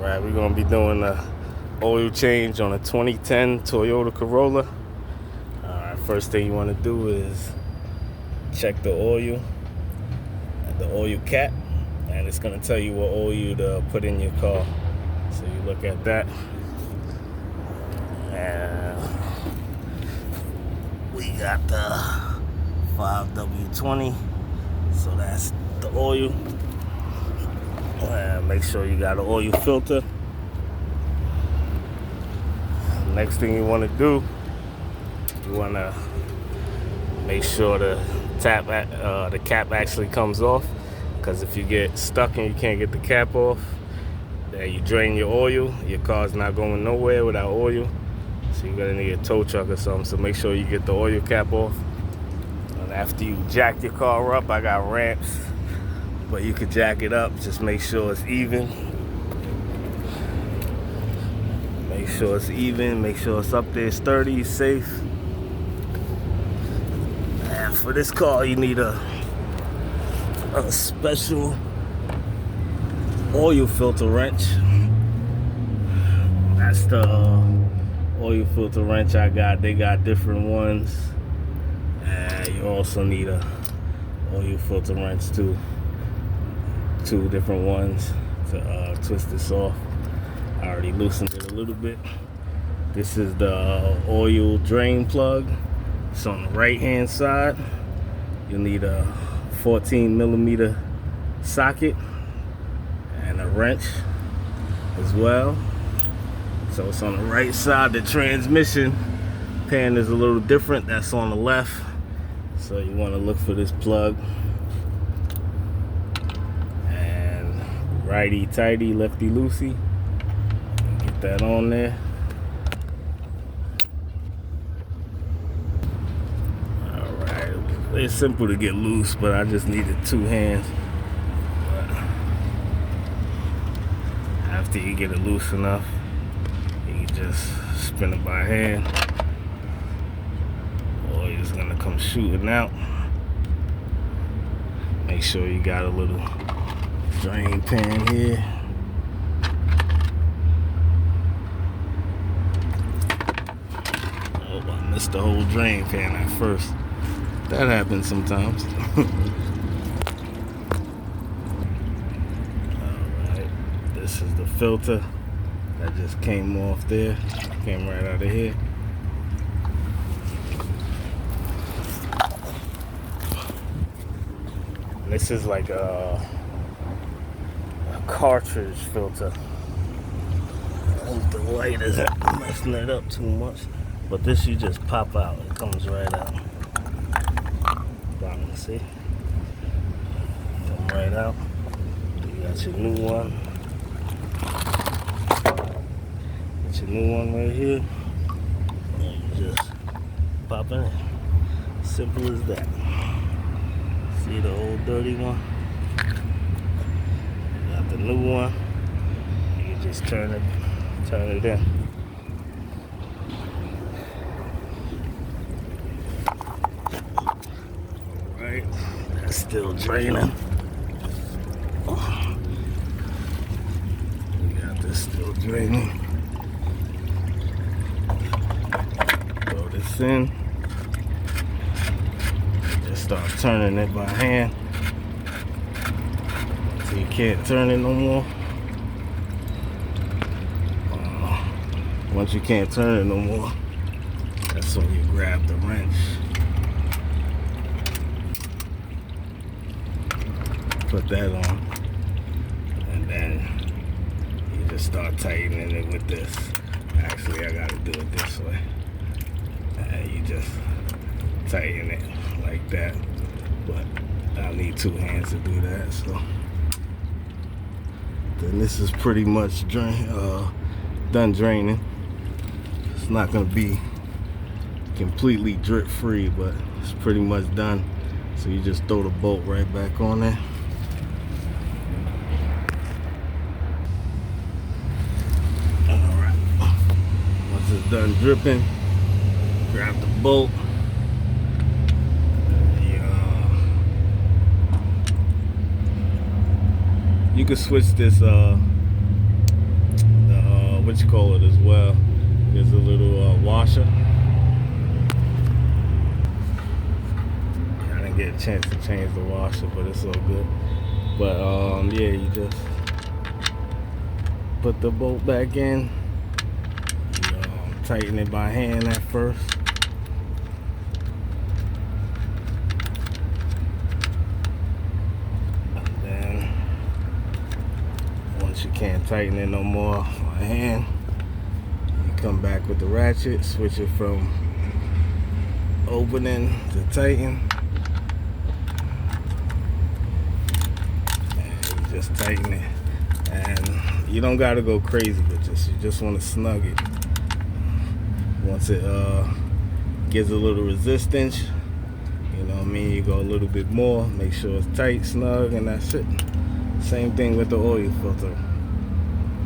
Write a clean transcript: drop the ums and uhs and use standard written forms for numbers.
Alright, we're gonna be doing a oil change on a 2010 Toyota Corolla. Alright, first thing you want to do is check the oil cap, and it's gonna tell you what oil to put in your car. So you look at that, and we got the 5W20, so that's the oil. And make sure you got an oil filter. Next thing you want to do, you want to make sure the cap actually comes off, because if you get stuck and you can't get the cap off, then you drain your oil, your car's not going nowhere without oil. So you're gonna need a tow truck or something. So make sure you get the oil cap off. And after you jack your car up, I got ramps, but you could jack it up. Just make sure it's even. Make sure it's even. Make sure it's up there, sturdy, safe. And for this car, you need a special oil filter wrench. That's the oil filter wrench I got. They got different ones. And you also need a oil filter wrench too. Two different ones to twist this off. I already loosened it a little bit. This is the oil drain plug. It's on the right hand side. You'll need a 14mm socket and a wrench as well. So it's on the right side. The transmission pan is a little different. That's on the left. So you want to look for this plug. And righty tighty, lefty loosey. Get that on there. Alright, it's simple to get loose, but I just needed two hands. But after you get it loose enough, you can just spin it by hand. Oil is gonna come shooting out. Make sure you got a little drain pan here. Oh, I missed the whole drain pan at first. That happens sometimes. Alright, this is the filter that just came off there. Came right out of here. This is like a cartridge filter. I hope the light isn't messing it up too much. But this you just pop out. It comes right out. Bottom, see? Come right out. You got your new one. Got your new one right here. And you just pop it in. Simple as that. See the old dirty one? You got the new one. You just turn it in. Alright, that's still draining. You got this still draining. Throw this in. Start turning it by hand so you can't turn it no more. Once you can't turn it no more, that's when you grab the wrench, put that on, and then you just start tightening it with this. Actually, I gotta do it this way. And you just tighten it like that, but I'll need two hands to do that. So then this is pretty much done draining. It's not gonna be completely drip free, but it's pretty much done. So you just throw the bolt right back on there. All right, once it's done dripping, grab the bolt. You can switch this what you call it as well. There's a little washer. I didn't get a chance to change the washer, but it's all good. But yeah, you just put the bolt back in. You tighten it by hand at first. And then once you can't tighten it no more by hand, you come back with the ratchet, switch it from opening to tighten. And you just tighten it. And you don't gotta go crazy with this. You just want to snug it. Once it gives a little resistance, you know what I mean, you go a little bit more, make sure it's tight, snug, and that's it. Same thing with the oil filter.